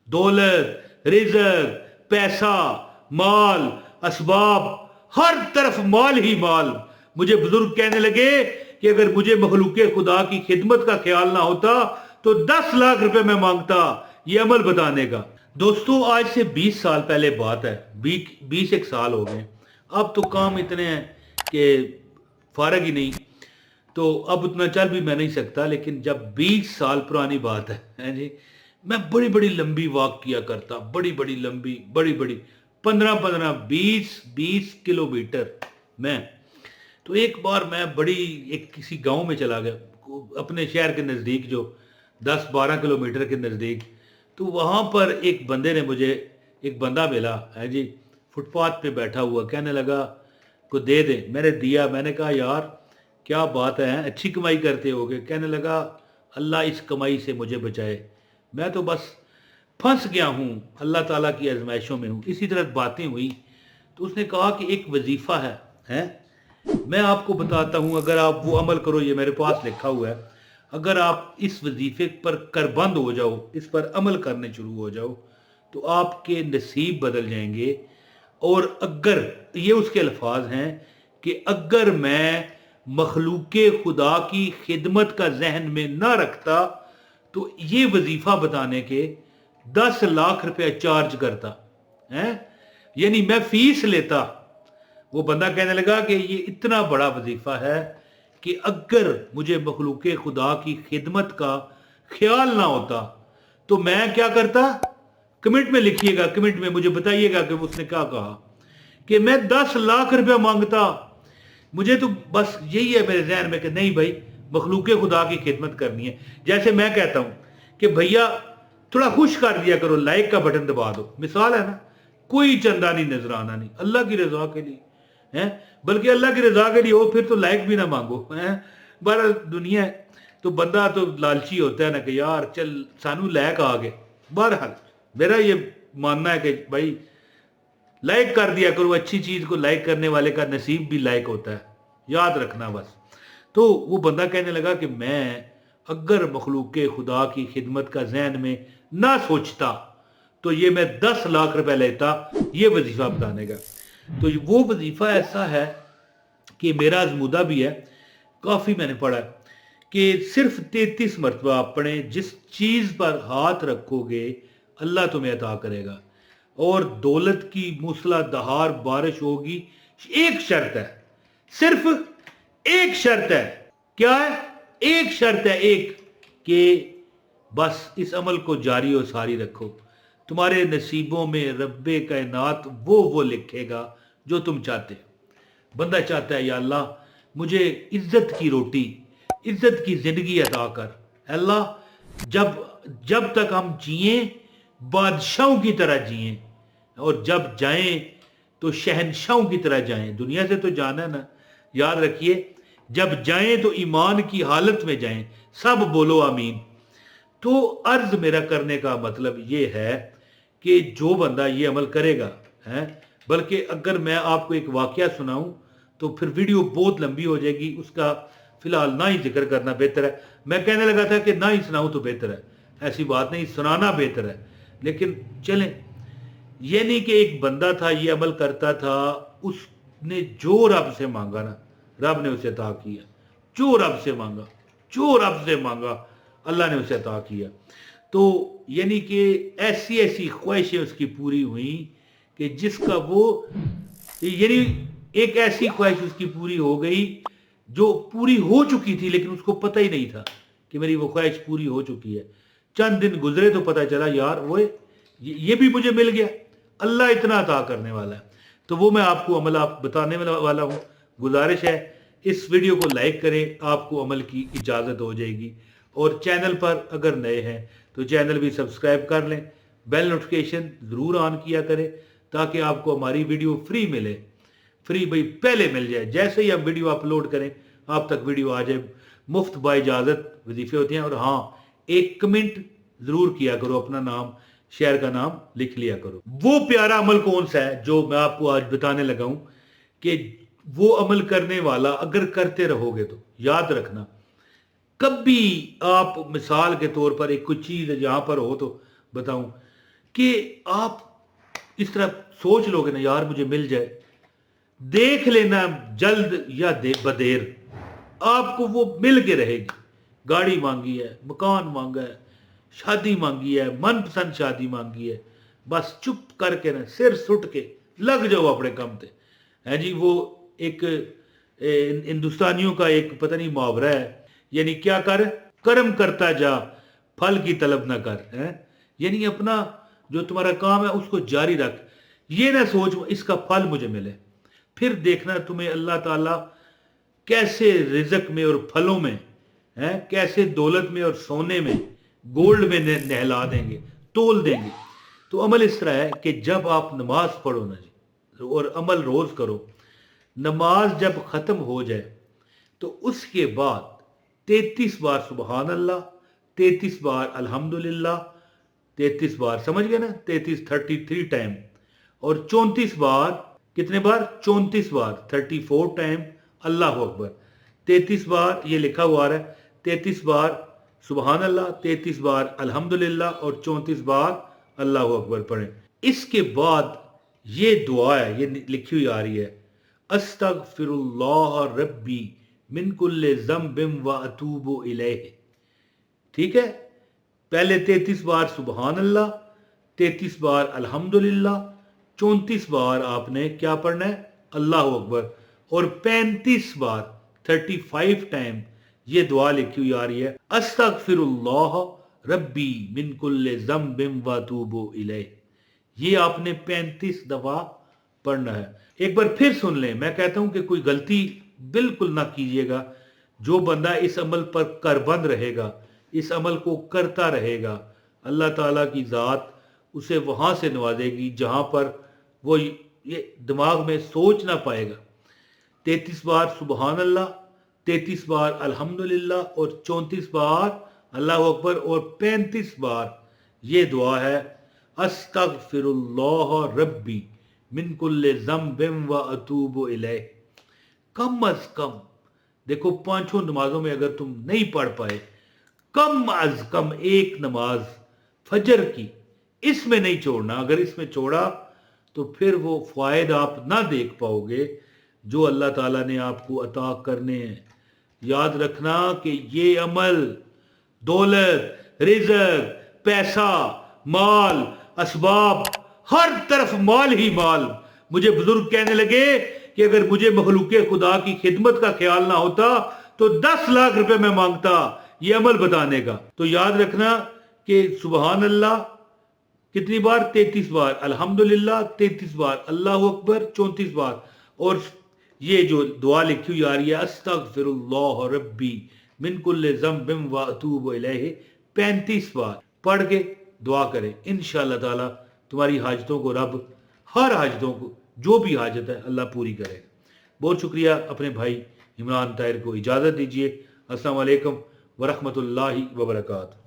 दौलत, रिज़्क, पैसा, माल, असबाब, हर तरफ माल ही माल। मुझे बुजुर्ग कहने लगे कि अगर मुझे मखलूक खुदा की खिदमत का ख्याल ना होता तो 10 लाख रुपए मैं मांगता ये अमल बताने का। दोस्तों, आज से 20 साल पहले बात है, 20 एक साल हो गए। अब तो काम इतने हैं कि फारग ही नहीं, तो अब उतना चल भी मैं नहीं सकता। लेकिन जब 20 साल पुरानी बात है जी, मैं बड़ी बड़ी लंबी वॉक किया करता, बड़ी बड़ी लंबी, बड़ी बड़ी 15-15, 20-20 किलोमीटर मैं। तो एक बार मैं बड़ी एक किसी गांव में चला गया, अपने शहर के नज़दीक, जो 10-12 किलोमीटर के नज़दीक। तो वहाँ पर एक बंदे ने मुझे, एक बंदा मिला है जी, फुटपाथ पे बैठा हुआ, कहने लगा को दे दे। मैंने दिया। मैंने कहा यार क्या बात है, अच्छी कमाई करते होगे। कहने लगा अल्लाह इस कमाई से मुझे बचाए, मैं तो बस फंस गया हूँ, अल्लाह ताला की आजमाइशों में हूँ। इसी तरह बातें हुई। तो उसने कहा कि एक वजीफ़ा है, मैं आपको बताता हूँ, अगर आप वो अमल करो, ये मेरे पास लिखा हुआ है, अगर आप इस वजीफे पर करबंद हो जाओ, इस पर अमल करने शुरू हो जाओ, तो आपके नसीब बदल जाएंगे। और अगर, ये उसके अल्फाज हैं कि अगर मैं मखलूक खुदा की खिदमत का जहन में ना रखता तो ये वजीफा बताने के 10 लाख रुपया चार्ज करता है, यानी मैं फीस लेता। वो बंदा कहने लगा कि ये इतना बड़ा वजीफा है कि अगर मुझे मखलूक खुदा की खिदमत का ख्याल ना होता तो मैं क्या करता। कमेंट में लिखिएगा, कमेंट में मुझे बताइएगा कि उसने क्या कहा, कि मैं 10 लाख रुपया मांगता। मुझे तो बस यही है मेरे जहन में कि नहीं भाई, मखलूक खुदा की खिदमत करनी है। जैसे मैं कहता हूं कि भैया थोड़ा खुश कर दिया करो, लाइक का बटन दबा दो, मिसाल है ना, कोई चंदा नहीं, नजराना नहीं, अल्लाह की रजा के लिए है, बल्कि अल्लाह की रजा के लिए हो फिर तो लाइक भी ना मांगो है। बहरहाल दुनिया है तो बंदा तो लालची होता है ना कि यार चल सानू लाइक आ गए। बहरहाल मेरा ये मानना है कि भाई लाइक कर दिया करो, अच्छी चीज को लाइक करने वाले का नसीब भी लाइक होता है, याद रखना बस। तो वो बंदा कहने लगा कि मैं अगर मखलूक खुदा की खिदमत का जहन में ना सोचता तो ये मैं 10 लाख रुपए लेता ये वजीफा बताने का। तो वो वजीफा ऐसा है कि मेरा आजमूदा भी है, काफ़ी मैंने पढ़ा है कि सिर्फ 33 मरतबा अपने जिस चीज़ पर हाथ रखोगे अल्लाह तुम्हें अता करेगा, और दौलत की मूसलाधार बारिश होगी। एक शर्त है, सिर्फ एक शर्त है। क्या है? एक शर्त है, एक, कि बस इस अमल को जारी और सारी रखो। तुम्हारे नसीबों में रब्बे कायनात वो लिखेगा जो तुम चाहते हो। बंदा चाहता है या अल्लाह मुझे इज्जत की रोटी, इज्जत की जिंदगी अता कर। अल्लाह जब जब तक हम जिए बादशाहों की तरह जिए, और जब जाएं तो शहनशाहों की तरह जाएं। दुनिया से तो जाना है ना, याद रखिए, जब जाएं तो ईमान की हालत में जाएं। सब बोलो आमीन। तो अर्ज मेरा करने का मतलब ये है कि जो बंदा ये अमल करेगा है, बल्कि अगर मैं आपको एक वाकया सुनाऊं तो फिर वीडियो बहुत लंबी हो जाएगी, उसका फिलहाल ना ही जिक्र करना बेहतर है। मैं कहने लगा था कि ना ही सुनाऊं तो बेहतर है, ऐसी बात नहीं, सुनाना बेहतर है। लेकिन चलें, ये नहीं कि एक बंदा था ये अमल करता था, उसने जो रब से मांगा ना रब ने उसे अता किया। जो रब से मांगा, जो रब से मांगा अल्लाह ने उसे अता किया। तो यानी कि ऐसी ऐसी ख्वाहिशें उसकी पूरी हुई कि जिसका वो, यानी एक ऐसी ख्वाहिश उसकी पूरी हो गई जो पूरी हो चुकी थी लेकिन उसको पता ही नहीं था कि मेरी वो ख्वाहिश पूरी हो चुकी है। चंद दिन गुजरे तो पता चला यार वो ये भी मुझे मिल गया, अल्लाह इतना अता करने वाला है। तो वो मैं आपको अमल आप बताने वाला हूँ। गुजारिश है इस वीडियो को लाइक करें, आपको अमल की इजाज़त हो जाएगी। और चैनल पर अगर नए हैं तो चैनल भी सब्सक्राइब कर लें, बेल नोटिफिकेशन ज़रूर ऑन किया करें ताकि आपको हमारी वीडियो फ्री मिले। फ्री भाई पहले मिल जाए, जैसे ही आप वीडियो अपलोड करें आप तक वीडियो आ जाए। मुफ्त बाइजाज़त वजीफे होते हैं। और हाँ, एक कमेंट ज़रूर किया करो, अपना नाम, शहर का नाम लिख लिया करो। वो प्यारा अमल कौन सा है जो मैं आपको आज बताने लगा हूं कि वो अमल करने वाला अगर करते रहोगे तो याद रखना, कभी आप मिसाल के तौर पर एक कुछ चीज़ जहां पर हो तो बताऊं کہ آپ اس طرح سوچ لوگے نا یار مجھے مل جائے، دیکھ لینا جلد یا بدیر آپ کو وہ مل کے رہے گی. گاڑی مانگی ہے، مکان مانگا ہے، شادی مانگی ہے، من پسند شادی مانگی ہے، بس چپ کر کے نا سر سٹ کے لگ جاؤ اپنے کام تے. ہے جی وہ ایک ہندوستانیوں کا ایک پتہ نہیں محاورہ ہے، یعنی کیا کر، کرم کرتا جا پھل کی طلب نہ کر. یعنی اپنا جو تمہارا کام ہے اس کو جاری رکھ، یہ نہ سوچ اس کا پھل مجھے ملے. پھر دیکھنا تمہیں اللہ تعالیٰ کیسے رزق میں اور پھلوں میں، کیسے دولت میں اور سونے میں، گولڈ میں نہلا دیں گے، تول دیں گے. تو عمل اس طرح ہے کہ جب آپ نماز پڑھو نا جی اور عمل روز کرو، نماز جب ختم ہو جائے تو اس کے بعد 33 بار سبحان اللہ، 33 بار الحمدللہ، 33 بار سمجھ گئے نا، 33 ٹائم، اور 34 بار، کتنے بار؟ 34 بار، 34 ٹائم اللہ اکبر. 33 بار یہ لکھا ہوا رہا ہے، 33 بار سبحان اللہ، 33 بار الحمدللہ اور 34 بار اللہ اکبر پڑھیں. اس کے بعد یہ دعا ہے، یہ لکھی ہوئی آ رہی ہے، استغفر اللہ ربی من کل ذنب و اتوب الیہ. ٹھیک ہے، پہلے 33 بار سبحان اللہ، 33 بار الحمدللہ، 34 بار آپ نے کیا پڑھنا ہے؟ اللہ اکبر، اور 35 بار 35 ٹائم یہ دعا لکھی ہوئی آ رہی ہے، استغفر اللہ ربی من کل ذنب و اتوب الیہ. یہ آپ نے 35 دفعہ پڑھنا ہے. ایک بار پھر سن لیں، میں کہتا ہوں کہ کوئی غلطی بالکل نہ کیجیے گا. جو بندہ اس عمل پر کربند رہے گا، اس عمل کو کرتا رہے گا، اللہ تعالیٰ کی ذات اسے وہاں سے نوازے گی جہاں پر وہ یہ دماغ میں سوچ نہ پائے گا. 33 بار سبحان اللہ، 33 بار الحمدللہ اور 34 بار اللہ اکبر اور 35 بار یہ دعا ہے، استغفر اللہ ربی من کل ذنب و اتوب الیہ. کم از کم دیکھو 5 نمازوں میں اگر تم نہیں پڑھ پائے، کم از کم ایک نماز فجر کی اس میں نہیں چھوڑنا. اگر اس میں چھوڑا تو پھر وہ فوائد آپ نہ دیکھ پاؤ گے جو اللہ تعالیٰ نے آپ کو عطا کرنے ہیں. یاد رکھنا کہ یہ عمل، دولت، رزق، پیسہ، مال، اسباب، ہر طرف مال ہی مال. مجھے بزرگ کہنے لگے کہ اگر مجھے مخلوق خدا کی خدمت کا خیال نہ ہوتا تو 10 لاکھ روپے میں مانگتا یہ عمل بتانے کا. تو یاد رکھنا کہ سبحان اللہ کتنی بار؟ 33 بار، الحمدللہ 33 بار، اللہ اکبر 34 بار، اور یہ جو دعا لکھی ہوئی آ رہی ہے، استغفر اللہ ربی من کل ذنب و اتوب الیہ، 35 بار پڑھ کے دعا کریں. انشاءاللہ تعالی تمہاری حاجتوں کو رب، ہر حاجتوں کو جو بھی حاجت ہے اللہ پوری کرے. بہت شکریہ. اپنے بھائی عمران طاہر کو اجازت دیجیے. السلام علیکم ورحمۃ اللہ وبرکاتہ.